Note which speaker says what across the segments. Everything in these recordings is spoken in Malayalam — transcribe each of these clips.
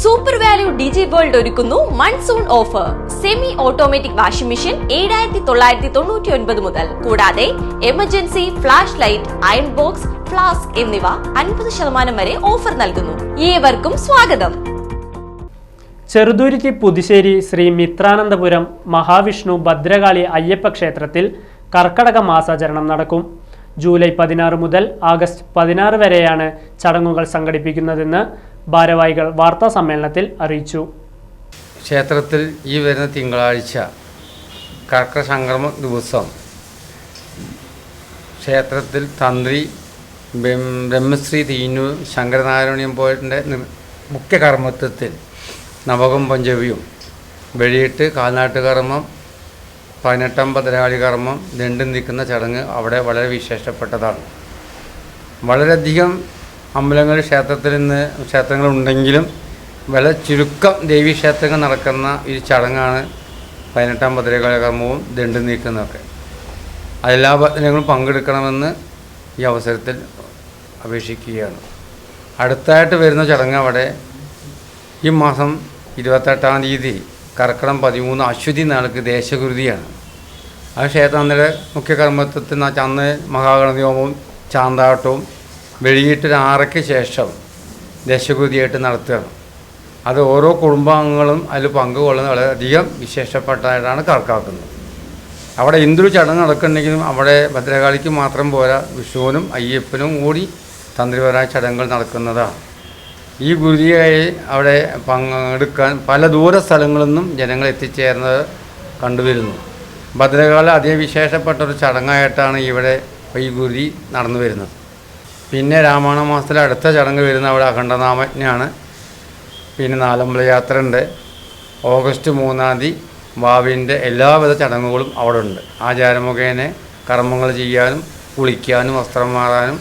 Speaker 1: സൂപ്പർ വാല്യൂ ഡിജി വേൾഡ് ഒരുക്കുന്നു monsoon offer. Semi automatic washing machine 7,999 മുതൽ. കൂടാതെ emergency flash light, iron box, flask എന്നിവ 50% വരെ ഓഫർ നൽകുന്നു. ഏവർക്കും സ്വാഗതം.
Speaker 2: ചെറുതുരുത്തി പുതുശ്ശേരി ശ്രീ മിത്രാനന്തപുരം മഹാവിഷ്ണു ഭദ്രകാളി അയ്യപ്പ ക്ഷേത്രത്തിൽ കർക്കടക മാസാചരണം നടക്കും. ജൂലൈ 16 മുതൽ ആഗസ്റ്റ് 16 വരെയാണ് ചടങ്ങുകൾ സംഘടിപ്പിക്കുന്നതെന്ന് ഭാരവാഹികൾ വാർത്താ സമ്മേളനത്തിൽ അറിയിച്ചു.
Speaker 3: ക്ഷേത്രത്തിൽ ഈ വരുന്ന തിങ്കളാഴ്ച കർക്കടക സംക്രമ ദിവസം ക്ഷേത്രത്തിൽ തന്ത്രി ബ്രഹ്മശ്രീ തീന്നൂർ ശങ്കരനാരായണീയം പോയിൻ്റെ മുഖ്യ കർമ്മത്വത്തിൽ നവകം പഞ്ചവിയും വെളിയിട്ട് കാൽനാട്ട് കർമ്മം, 18 ഭദ്രകാളി കർമ്മം രണ്ടും നിൽക്കുന്ന ചടങ്ങ് അവിടെ വളരെ വിശേഷപ്പെട്ടതാണ്. വളരെയധികം അമ്പലങ്ങളിൽ ക്ഷേത്രങ്ങളുണ്ടെങ്കിലും വളരെ ചുരുക്കം ദേവീക്ഷേത്രങ്ങൾ നടക്കുന്ന ഈ ചടങ്ങാണ് 18 ഭദ്രകാളി കർമ്മവും ദണ്ടും നീക്കുന്നതൊക്കെ. എല്ലാ ഭക്തജനങ്ങളും പങ്കെടുക്കണമെന്ന് ഈ അവസരത്തിൽ അപേക്ഷിക്കുകയാണ്. അടുത്തായിട്ട് വരുന്ന ചടങ്ങ് അവിടെ ഈ മാസം 28-ാം തീയതി കർക്കിടകം 13 അശ്വതി നാൾക്ക് ദേശഗുരുതിയാണ്. ആ ക്ഷേത്രത്തിൻ്റെ മുഖ്യ കർമ്മത്വത്തിൽ അന്ന് മഹാഗണപതി ഹോമവും ചാന്താട്ടവും വെളിയിട്ട് 6:00 ശേഷം ദേശഗുരുതിയായിട്ട് നടത്തുകയാണ്. അത് ഓരോ കുടുംബാംഗങ്ങളും അതിൽ പങ്കുകൊള്ളുന്ന വളരെയധികം വിശേഷപ്പെട്ടതായിട്ടാണ് കണക്കാക്കുന്നത്. അവിടെ എന്തൊരു ചടങ്ങ് നടക്കുന്നുണ്ടെങ്കിലും അവിടെ ഭദ്രകാളിക്ക് മാത്രം പോരാ, വിഷ്ണുവിനും അയ്യപ്പനും കൂടി തന്ത്രിപരമായ ചടങ്ങുകൾ നടക്കുന്നതാണ്. ഈ ഗുരുതിയായി അവിടെ പങ്കെടുക്കാൻ പല ദൂര സ്ഥലങ്ങളിൽ നിന്നും ജനങ്ങൾ എത്തിച്ചേർന്നത് കണ്ടുവരുന്നു. ഭദ്രകാളി അതിവിശേഷപ്പെട്ടൊരു ചടങ്ങായിട്ടാണ് ഇവിടെ ഈ ഗുരുതി നടന്നു വരുന്നത്. പിന്നെ രാമായണ മാസത്തിലെ അടുത്ത ചടങ്ങ് വരുന്ന അവിടെ അഖണ്ഡനാമജ്ഞയാണ്. പിന്നെ നാലമ്പല യാത്ര ഉണ്ട്. ഓഗസ്റ്റ് 3-ാം തീയതി വാവിൻ്റെ എല്ലാവിധ ചടങ്ങുകളും അവിടെ ഉണ്ട്. ആചാരമുഖേന കർമ്മങ്ങൾ ചെയ്യാനും കുളിക്കാനും വസ്ത്രം മാറാനും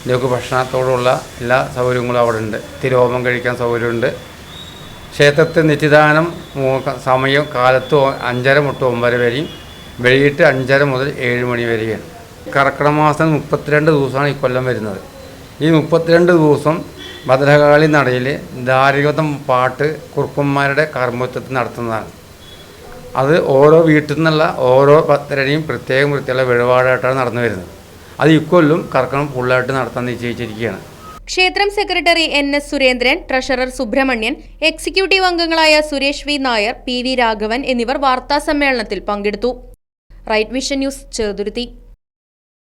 Speaker 3: ഇതൊക്കെ ഭക്ഷണത്തോടുള്ള എല്ലാ സൗകര്യങ്ങളും അവിടെ ഉണ്ട്. തിരുഹോമം കഴിക്കാൻ സൗകര്യമുണ്ട്. ക്ഷേത്രത്തിൽ നിത്യദാനം സമയം കാലത്ത് 5:30 തൊട്ട് 9 വരെയും വെളിയിട്ട് 5:30 മുതൽ 7 മണി വരെയാണ്. കർക്കിടക മാസം 32 ദിവസമാണ് ഈ കൊല്ലം വരുന്നത്. ഈ 32 ദിവസം ഭദ്രകാളി നടയിൽ ധാരികതം പാട്ട് കുറുപ്പന്മാരുടെ കർമ്മത്വത്തിൽ നടത്തുന്നതാണ്. അത് ഓരോ വീട്ടിൽ നിന്നുള്ള ഓരോ ഭക്തരുടെയും പ്രത്യേകമുള്ള വഴിപാടായിട്ടാണ് നടന്നു വരുന്നത്. അത് ഇക്കൊല്ലും കർക്കിടകം ഫുള്ളായിട്ട് നടത്താൻ നിശ്ചയിച്ചിരിക്കുകയാണ്.
Speaker 4: ക്ഷേത്രം secretary NS Surendran, treasurer Subramanian, executive അംഗങ്ങളായ സുരേഷ് വി നായർ, PV രാഘവൻ എന്നിവർ വാർത്താ സമ്മേളനത്തിൽ പങ്കെടുത്തു. Right Vision News, Cheruthuruthi.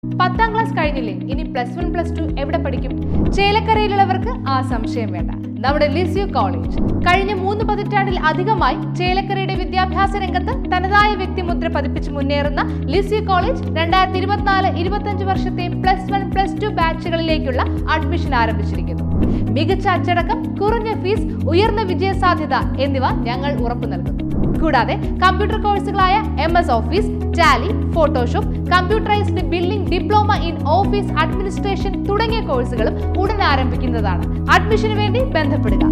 Speaker 5: 10ാം ക്ലാസ് കഴിഞ്ഞില്ലേ? ഇനി +1 +2 എവിടെ പഠിക്കും? ചേലക്കരയിലുള്ളവർക്ക് ആ സംശയം വേണ്ട. നമ്മുടെ ലിസ്യു കോളേജ് കഴിഞ്ഞ 3 പതിറ്റാണ്ടിൽ അധികമായി ചേലക്കരയുടെ വിദ്യാഭ്യാസ രംഗത്ത് തനതായ വ്യക്തിമുദ്ര പതിപ്പിച്ച് മുന്നേറുന്ന ലിസ്യു കോളേജ് 2024-25 വർഷത്തെ +1 +2 ബാച്ചുകളിലേക്കുള്ള അഡ്മിഷൻ ആരംഭിച്ചിരിക്കുന്നു. മികച്ച അച്ചടക്കം, കുറഞ്ഞ ഫീസ്, ഉയർന്ന വിജയ സാധ്യത എന്നിവ ഞങ്ങൾ ഉറപ്പു നൽകുന്നു. കൂടാതെ കമ്പ്യൂട്ടർ കോഴ്സുകളായ MS office, Tally, Photoshop, computerised billing diploma in office administration തുടങ്ങിയ കോഴ്സുകളും ഉടൻ ആരംഭിക്കുന്നതാണ്. അഡ്മിഷന് വേണ്ടി ബന്ധപ്പെടുക.